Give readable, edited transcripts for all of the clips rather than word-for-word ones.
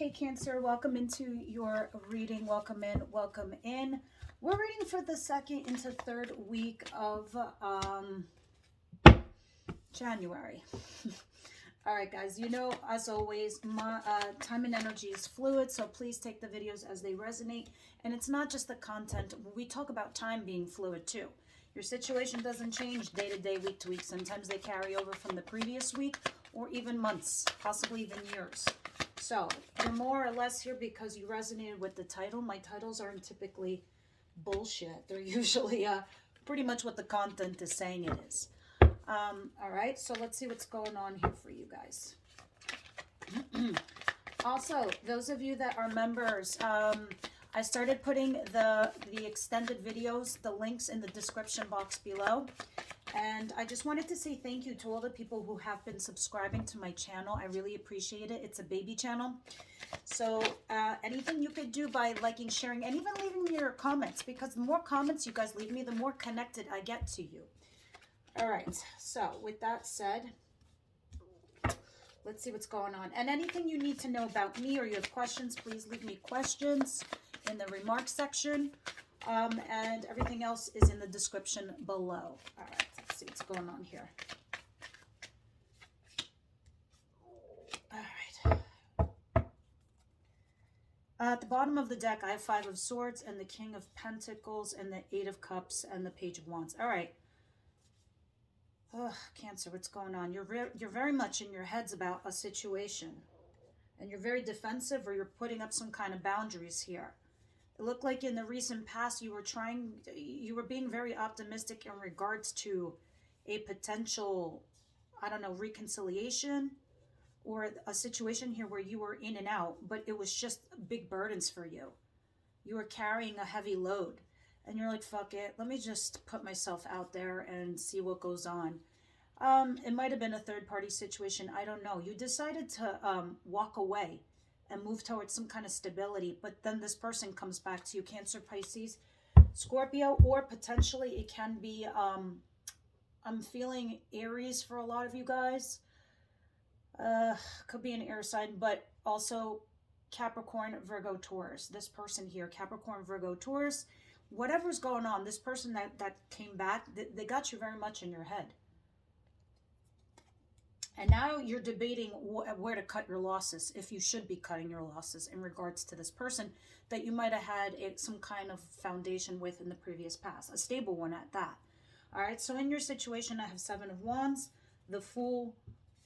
Hey Cancer, welcome into your reading. Welcome in, welcome in. We're reading for the second into third week of January. All right, guys, you know, as always, my time and energy is fluid, so please take the videos as they resonate. And it's not just the content. We talk about time being fluid too. Your situation doesn't change day to day, week to week. Sometimes they carry over from the previous week or even months, possibly even years. So you're more or less here because you resonated with the title. My titles aren't typically bullshit. They're usually pretty much what the content is saying it is. All right, so let's see what's going on here for you guys. Also, those of you that are members, I started putting the extended videos, the links in the description box below. And I just wanted to say thank you to all the people who have been subscribing to my channel. I really appreciate it. It's a baby channel. So anything you could do by liking, sharing, and even leaving me your comments, because the more comments you guys leave me, the more connected I get to you. All right. So with that said, let's see what's going on. And anything you need to know about me or you have questions, please leave me questions in the remarks section. And everything else is in the description below. All right, let's see what's going on here. All right. At the bottom of the deck, I have 5 of Swords and the King of Pentacles and the 8 of Cups and the Page of Wands. All right. Ugh, Cancer, what's going on? You're very much in your heads about a situation. And you're very defensive, or you're putting up some kind of boundaries here. It looked like in the recent past you were being very optimistic in regards to a potential, I don't know, reconciliation or a situation here where you were in and out, but it was just big burdens for you. You were carrying a heavy load and you're like, fuck it, let me just put myself out there and see what goes on. It might have been a third-party situation. I don't know. You decided to walk away and move towards some kind of stability, but then this person comes back to you, Cancer, Pisces, Scorpio, or potentially it can be, I'm feeling Aries for a lot of you guys. Could be an air sign, but also Capricorn, Virgo, Taurus. This person here, Capricorn, Virgo, Taurus, whatever's going on, this person that came back, they got you very much in your head. And now you're debating where to cut your losses, if you should be cutting your losses in regards to this person that you might have had some kind of foundation with in the previous past, a stable one at that. All right, so in your situation, I have 7 of Wands, the Fool,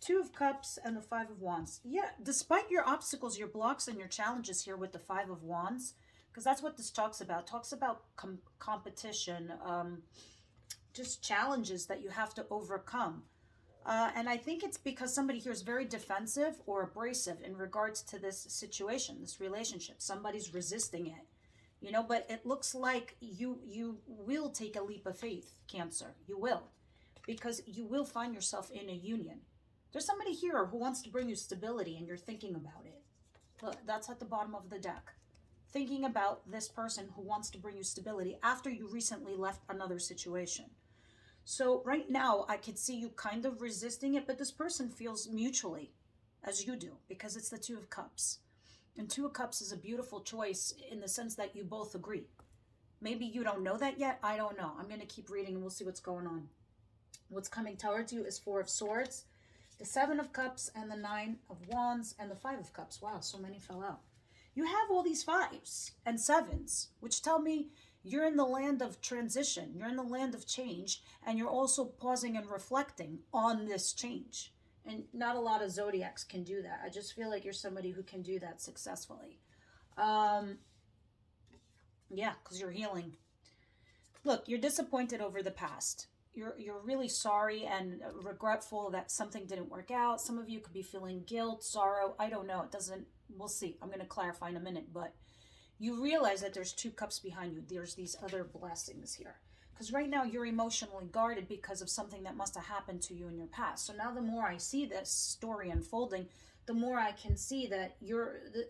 2 of Cups, and the 5 of Wands. Yeah, despite your obstacles, your blocks, and your challenges here with the 5 of Wands, because that's what this talks about. It talks about competition, just challenges that you have to overcome. And I think it's because somebody here is very defensive or abrasive in regards to this situation, this relationship. Somebody's resisting it, you know, but it looks like you will take a leap of faith, Cancer. You will, because you will find yourself in a union. There's somebody here who wants to bring you stability and you're thinking about it. Look, that's at the bottom of the deck. Thinking about this person who wants to bring you stability after you recently left another situation. So right now, I could see you kind of resisting it, but this person feels mutually as you do, because it's the 2 of Cups. And 2 of Cups is a beautiful choice in the sense that you both agree. Maybe you don't know that yet. I don't know. I'm going to keep reading and we'll see what's going on. What's coming towards you is 4 of Swords, the 7 of Cups, and the 9 of Wands, and the 5 of Cups. Wow, so many fell out. You have all these 5s and 7s, which tell me you're in the land of transition. You're in the land of change, and you're also pausing and reflecting on this change. And not a lot of zodiacs can do that. I just feel like you're somebody who can do that successfully. Yeah, because you're healing. Look, you're disappointed over the past. You're really sorry and regretful that something didn't work out. Some of you could be feeling guilt, sorrow. I don't know. It doesn't, we'll see. I'm going to clarify in a minute, but you realize that there's 2 cups behind you. There's these other blessings here. Because right now you're emotionally guarded because of something that must have happened to you in your past. So now the more I see this story unfolding, the more I can see that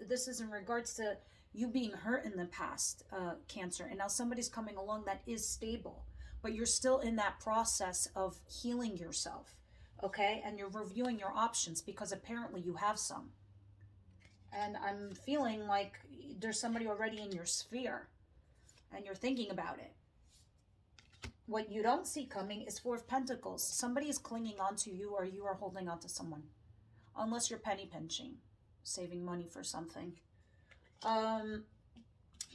this is in regards to you being hurt in the past, Cancer. And now somebody's coming along that is stable. But you're still in that process of healing yourself. Okay? And you're reviewing your options because apparently you have some. And I'm feeling like there's somebody already in your sphere and you're thinking about it. What you don't see coming is Four of Pentacles. Somebody is clinging on to you, or you are holding on to someone. Unless you're penny pinching, saving money for something.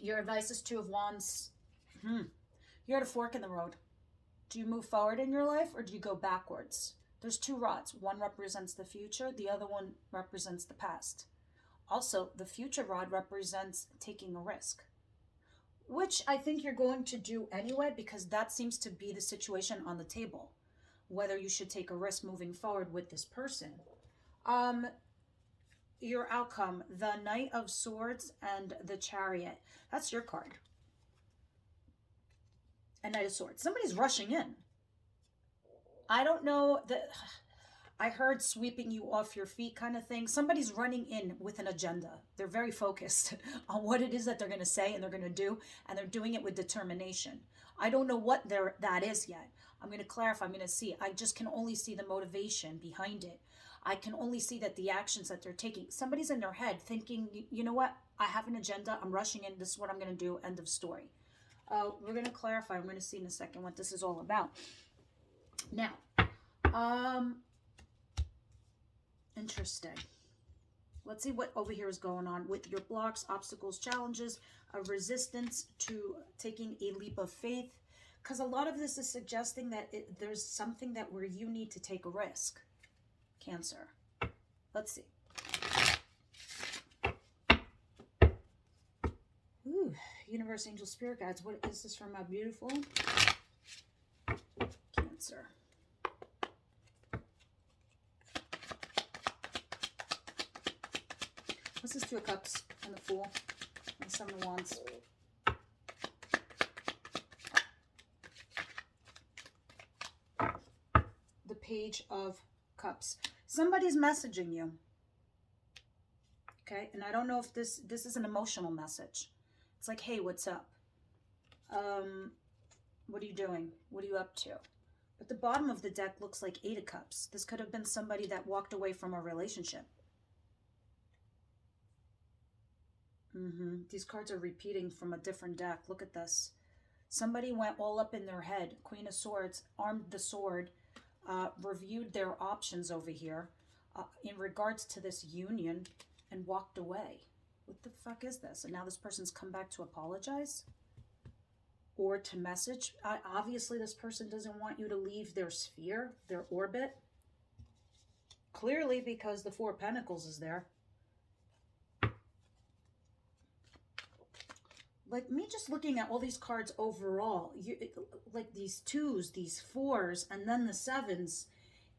Your advice is Two of Wands. You're at a fork in the road. Do you move forward in your life, or do you go backwards? There's two rods. One represents the future. The other one represents the past. Also, the future rod represents taking a risk, which I think you're going to do anyway, because that seems to be the situation on the table, whether you should take a risk moving forward with this person. Your outcome, the Knight of Swords and the Chariot. That's your card. A Knight of Swords. Somebody's rushing in. I don't know that. I heard sweeping you off your feet kind of thing. Somebody's running in with an agenda. They're very focused on what it is that they're going to say and they're going to do, and they're doing it with determination. I don't know what that is yet. I'm going to clarify. I'm going to see. I just can only see the motivation behind it. I can only see that the actions that they're taking. Somebody's in their head thinking, you know what? I have an agenda. I'm rushing in. This is what I'm going to do. End of story. We're going to clarify. I'm going to see in a second what this is all about. Now, interesting. Let's see what over here is going on with your blocks, obstacles, challenges, a resistance to taking a leap of faith. Because a lot of this is suggesting that there's something that where you need to take a risk. Cancer. Let's see. Ooh, Universe, Angel, Spirit Guides. What is this from my beautiful Cancer? What's this Two of Cups and the Fool and Seven of Wands? The Page of Cups. Somebody's messaging you. Okay, and I don't know if this is an emotional message. It's like, hey, what's up? What are you doing? What are you up to? But the bottom of the deck looks like Eight of Cups. This could have been somebody that walked away from a relationship. These cards are repeating from a different deck. Look at this. Somebody went all up in their head. Queen of Swords, armed the sword, reviewed their options over here in regards to this union and walked away. What the fuck is this? And now this person's come back to apologize or to message. Obviously, this person doesn't want you to leave their sphere, their orbit. Clearly, because the Four of Pentacles is there. Like me just looking at all these cards overall, like these twos, these fours, and then the sevens,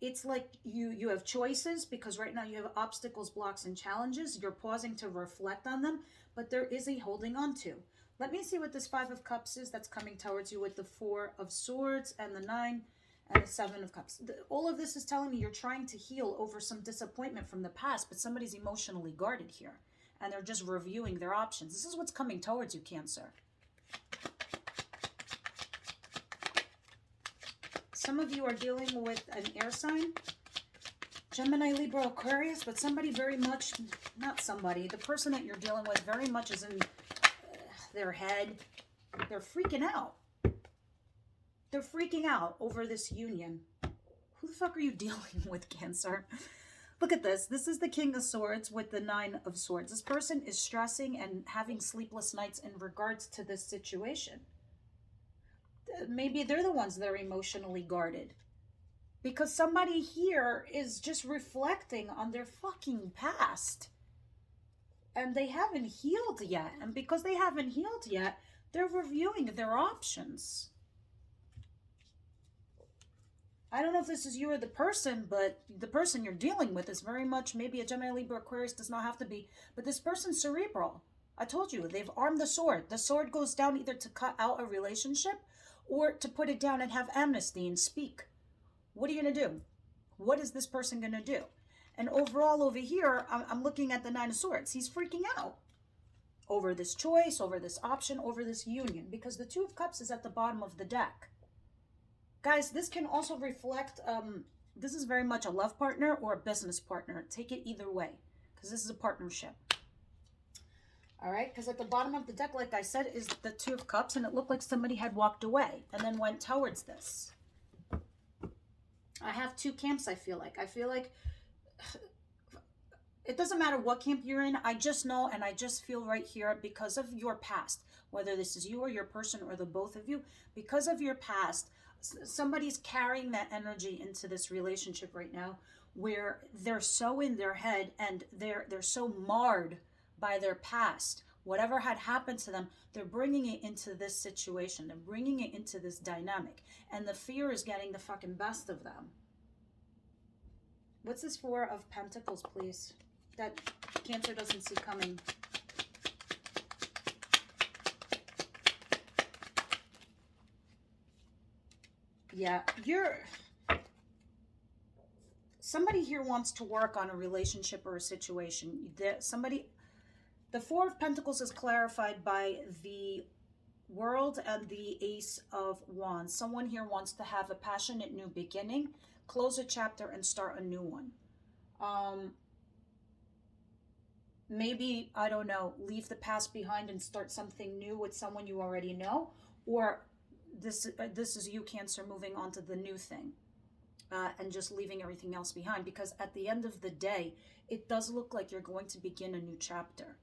it's like you have choices, because right now you have obstacles, blocks, and challenges. You're pausing to reflect on them, but there is a holding on to. Let me see what this Five of Cups is that's coming towards you with the Four of Swords and the Nine and the Seven of Cups. All of this is telling me you're trying to heal over some disappointment from the past, but somebody's emotionally guarded here. And they're just reviewing their options. This is what's coming towards you, Cancer. Some of you are dealing with an air sign. Gemini, Libra, Aquarius. But somebody very much, not somebody, the person that you're dealing with very much is in their head. They're freaking out. They're freaking out over this union. Who the fuck are you dealing with, Cancer? Look at this. This is the King of Swords with the Nine of Swords. This person is stressing and having sleepless nights in regards to this situation. Maybe they're the ones that are emotionally guarded. Because somebody here is just reflecting on their fucking past. And they haven't healed yet. And because they haven't healed yet, they're reviewing their options. I don't know if this is you or the person, but the person you're dealing with is very much maybe a Gemini, Libra, Aquarius, does not have to be. But this person's cerebral. I told you, they've armed the sword. The sword goes down either to cut out a relationship or to put it down and have amnesty and speak. What are you going to do? What is this person going to do? And overall over here, I'm looking at the Nine of Swords. He's freaking out over this choice, over this option, over this union. Because the Two of Cups is at the bottom of the deck. Guys, this can also reflect, this is very much a love partner or a business partner. Take it either way, because this is a partnership. All right, because at the bottom of the deck, like I said, is the Two of Cups, and it looked like somebody had walked away and then went towards this. I have two camps, I feel like. I feel like it doesn't matter what camp you're in. I just know, and I just feel right here, because of your past, whether this is you or your person or the both of you, because of your past, somebody's carrying that energy into this relationship right now, where they're so in their head and they're so marred by their past. Whatever had happened to them, they're bringing it into this situation. They're bringing it into this dynamic. And the fear is getting the fucking best of them. What's this Four of Pentacles, please? That Cancer doesn't see coming. Yeah, somebody here wants to work on a relationship or a situation. The Four of Pentacles is clarified by the World and the Ace of Wands. Someone here wants to have a passionate new beginning, close a chapter and start a new one. Maybe, I don't know, leave the past behind and start something new with someone you already know, or this is you, Cancer, moving on to the new thing, and just leaving everything else behind, because at the end of the day, it does look like you're going to begin a new chapter.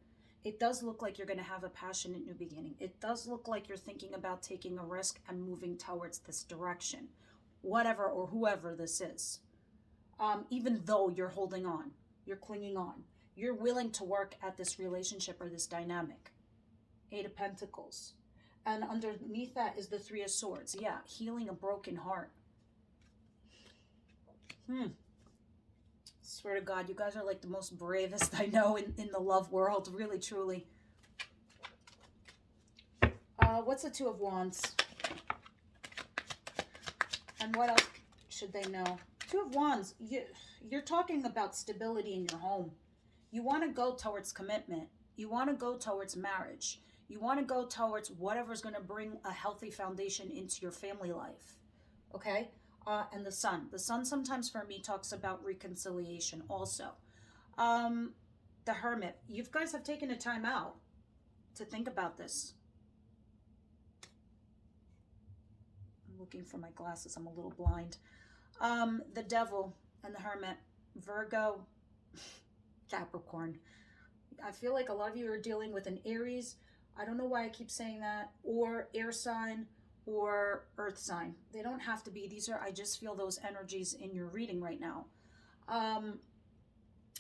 It does look like you're going to have a passionate new beginning. It does look like you're thinking about taking a risk and moving towards this direction, whatever or whoever this is. Even though you're holding on, you're clinging on, you're willing to work at this relationship or this dynamic. Eight of Pentacles. And underneath that is the Three of Swords. Yeah, healing a broken heart. Swear to God, you guys are like the most bravest I know in the love world. Really, truly. What's the Two of Wands? And what else should they know? Two of Wands, you're talking about stability in your home. You want to go towards commitment. You want to go towards marriage. You want to go towards whatever's going to bring a healthy foundation into your family life. Okay? And the Sun. The Sun sometimes for me talks about reconciliation also. The Hermit. You guys have taken a time out to think about this. I'm looking for my glasses. I'm a little blind. The Devil and the Hermit. Virgo, Capricorn. I feel like a lot of you are dealing with an Aries. I don't know why I keep saying that. Or air sign. Or earth sign. They don't have to be. I just feel those energies in your reading right now.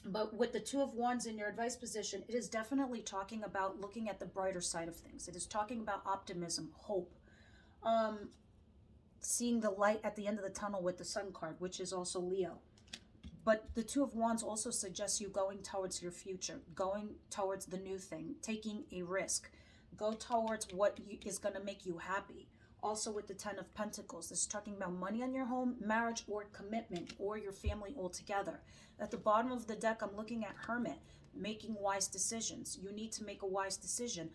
But with the Two of Wands in your advice position, it is definitely talking about looking at the brighter side of things. It is talking about optimism, hope, seeing the light at the end of the tunnel with the Sun card, which is also Leo. But the Two of Wands also suggests you going towards your future, going towards the new thing, taking a risk. Go towards what is going to make you happy. Also with the Ten of Pentacles, this is talking about money on your home, marriage, or commitment, or your family altogether. At the bottom of the deck, I'm looking at Hermit, making wise decisions. You need to make a wise decision.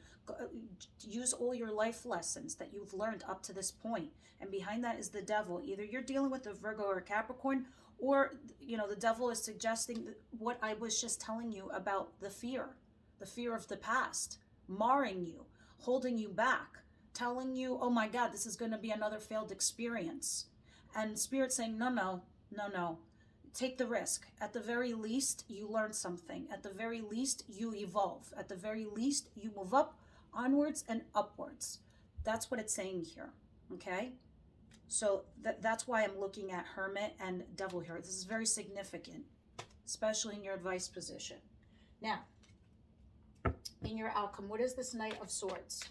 Use all your life lessons that you've learned up to this point. And behind that is the Devil. Either you're dealing with a Virgo or a Capricorn, or, the Devil is suggesting what I was just telling you about the fear of the past, marring you, holding you back, telling you, oh my God, this is going to be another failed experience. And Spirit saying, no. Take the risk. At the very least, you learn something. At the very least, you evolve. At the very least, you move up, onwards and upwards. That's what it's saying here, okay? So that's why I'm looking at Hermit and Devil here. This is very significant, especially in your advice position. Now, in your outcome, what is this Knight of Swords?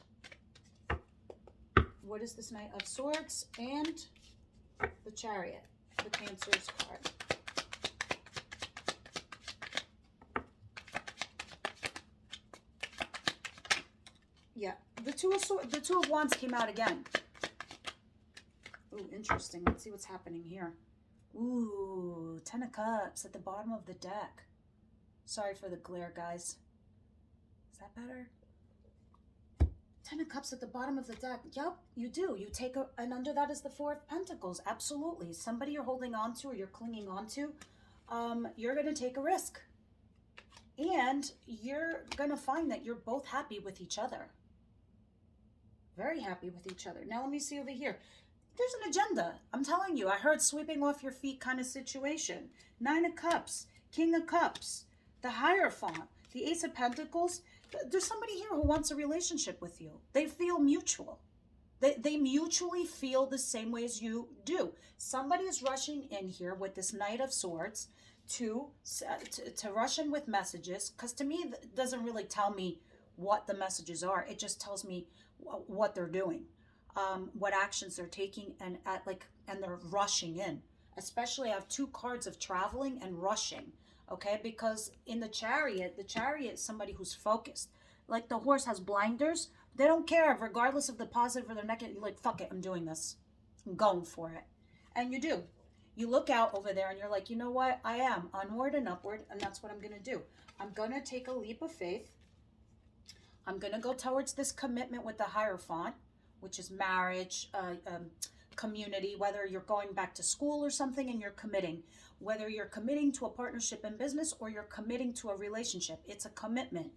What is this Knight of Swords and the Chariot, the Cancer's card? Yeah, the Two of Wands came out again. Ooh, interesting. Let's see what's happening here. Ooh, Ten of Cups at the bottom of the deck. Sorry for the glare, guys. Is that better? Ten of Cups at the bottom of the deck. Yep, you do. You take and under that is the Four of Pentacles. Absolutely. Somebody you're holding on to or you're clinging on to, you're going to take a risk. And you're going to find that you're both happy with each other. Very happy with each other. Now, let me see over here. There's an agenda. I'm telling you, I heard sweeping off your feet kind of situation. 9 of Cups, King of Cups, the Hierophant, the Ace of Pentacles. There's somebody here who wants a relationship with you. They feel mutual. They mutually feel the same way as you do. Somebody is rushing in here with this Knight of Swords to rush in with messages, because to me, it doesn't really tell me what the messages are. It just tells me what they're doing, what actions they're taking, and they're rushing in. Especially, I have 2 cards of traveling and rushing. Okay, because in the chariot is somebody who's focused. Like the horse has blinders. They don't care, regardless of the positive or the negative. You're like, fuck it, I'm doing this. I'm going for it. And you do. You look out over there and you're like, you know what? I am onward and upward, and that's what I'm going to do. I'm going to take a leap of faith. I'm going to go towards this commitment with the Hierophant, which is marriage, community, whether you're going back to school or something and you're committing, whether you're committing to a partnership in business or you're committing to a relationship. It's a commitment,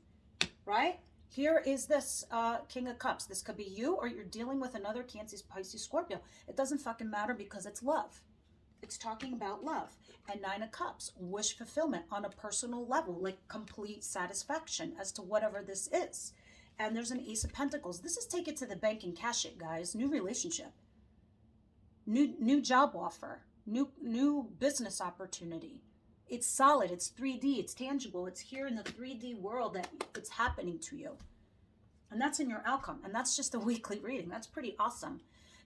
right? Here is this King of Cups. This could be you, or you're dealing with another Cancer, Pisces, Scorpio. It doesn't fucking matter, because it's love. It's talking about love. And 9 of Cups, wish fulfillment on a personal level, like complete satisfaction as to whatever this is. And there's an Ace of Pentacles. This is take it to the bank and cash it, guys. New relationship. New job offer. New business opportunity. It's solid. It's 3D. It's tangible. It's here in the 3D world that it's happening to you. And that's in your outcome. And that's just a weekly reading. That's pretty awesome.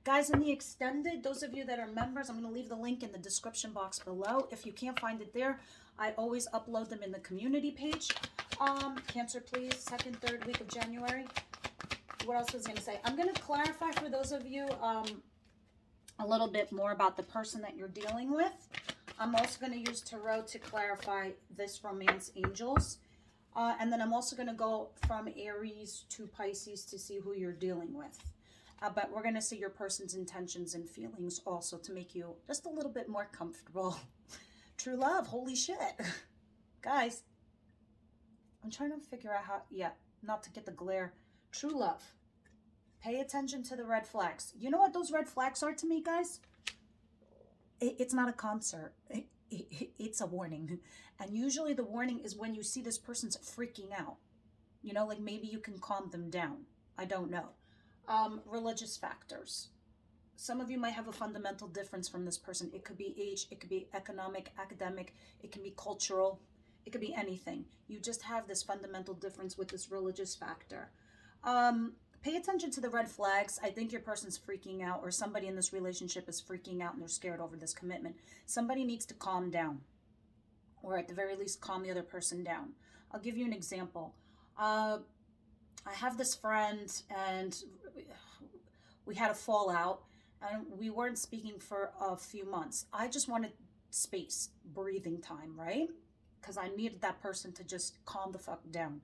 Guys, in the extended, those of you that are members, I'm going to leave the link in the description box below. If you can't find it there, I always upload them in the community page. Cancer, please. 2nd, 3rd week of January. What else was I going to say? I'm going to clarify for those of you a little bit more about the person that you're dealing with. I'm also going to use tarot to clarify this romance angels. And then I'm also going to go from Aries to Pisces to see who you're dealing with. But we're going to see your person's intentions and feelings also to make you just a little bit more comfortable. True love. Holy shit. Guys, I'm trying to figure out how, not to get the glare. True love. Pay attention to the red flags. You know what those red flags are to me, guys? It's not a concert. It's a warning. And usually the warning is when you see this person's freaking out. You know, like maybe you can calm them down. I don't know. Religious factors. Some of you might have a fundamental difference from this person. It could be age. It could be economic, academic. It can be cultural. It could be anything. You just have this fundamental difference with this religious factor. Pay attention to the red flags. I think your person's freaking out, or somebody in this relationship is freaking out and they're scared over this commitment. Somebody needs to calm down, or at the very least calm the other person down. I'll give you an example. I have this friend and we had a fallout and we weren't speaking for a few months. I just wanted space, breathing time, right? Because I needed that person to just calm the fuck down.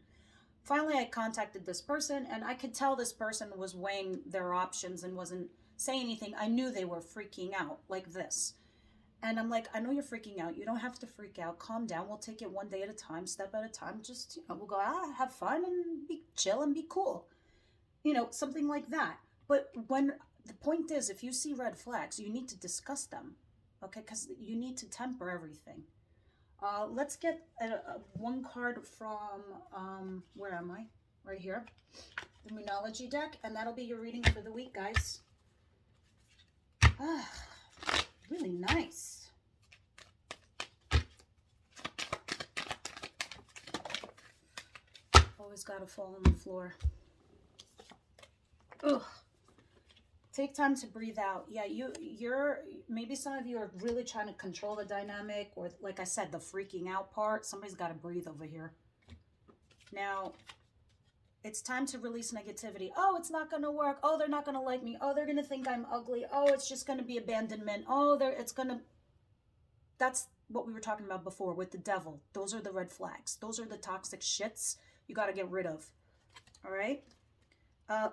Finally, I contacted this person, and I could tell this person was weighing their options and wasn't saying anything. I knew they were freaking out like this. And I'm like, I know you're freaking out. You don't have to freak out. Calm down. We'll take it one day at a time, step at a time. Just, we'll go have fun and be chill and be cool. Something like that. But when the point is, if you see red flags, you need to discuss them, okay? Because you need to temper everything. Let's get one card from, where am I? Right here. The Moonology deck, and that'll be your reading for the week, guys. Really nice. Always gotta fall on the floor. Ugh. Take time to breathe out. Yeah, you're maybe some of you are really trying to control the dynamic, or like I said, the freaking out part. Somebody's got to breathe over here. Now, it's time to release negativity. Oh, it's not going to work. Oh, they're not going to like me. Oh, they're going to think I'm ugly. Oh, it's just going to be abandonment. Oh, that's what we were talking about before with the devil. Those are the red flags. Those are the toxic shits you got to get rid of. All right?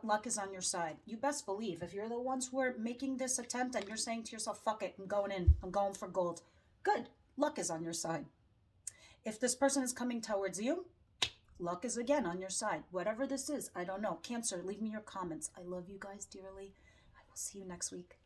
Luck is on your side. You best believe if you're the ones who are making this attempt and you're saying to yourself, fuck it, I'm going in. I'm going for gold. Good. Luck is on your side. If this person is coming towards you, luck is again on your side. Whatever this is, I don't know. Cancer, leave me your comments. I love you guys dearly. I will see you next week.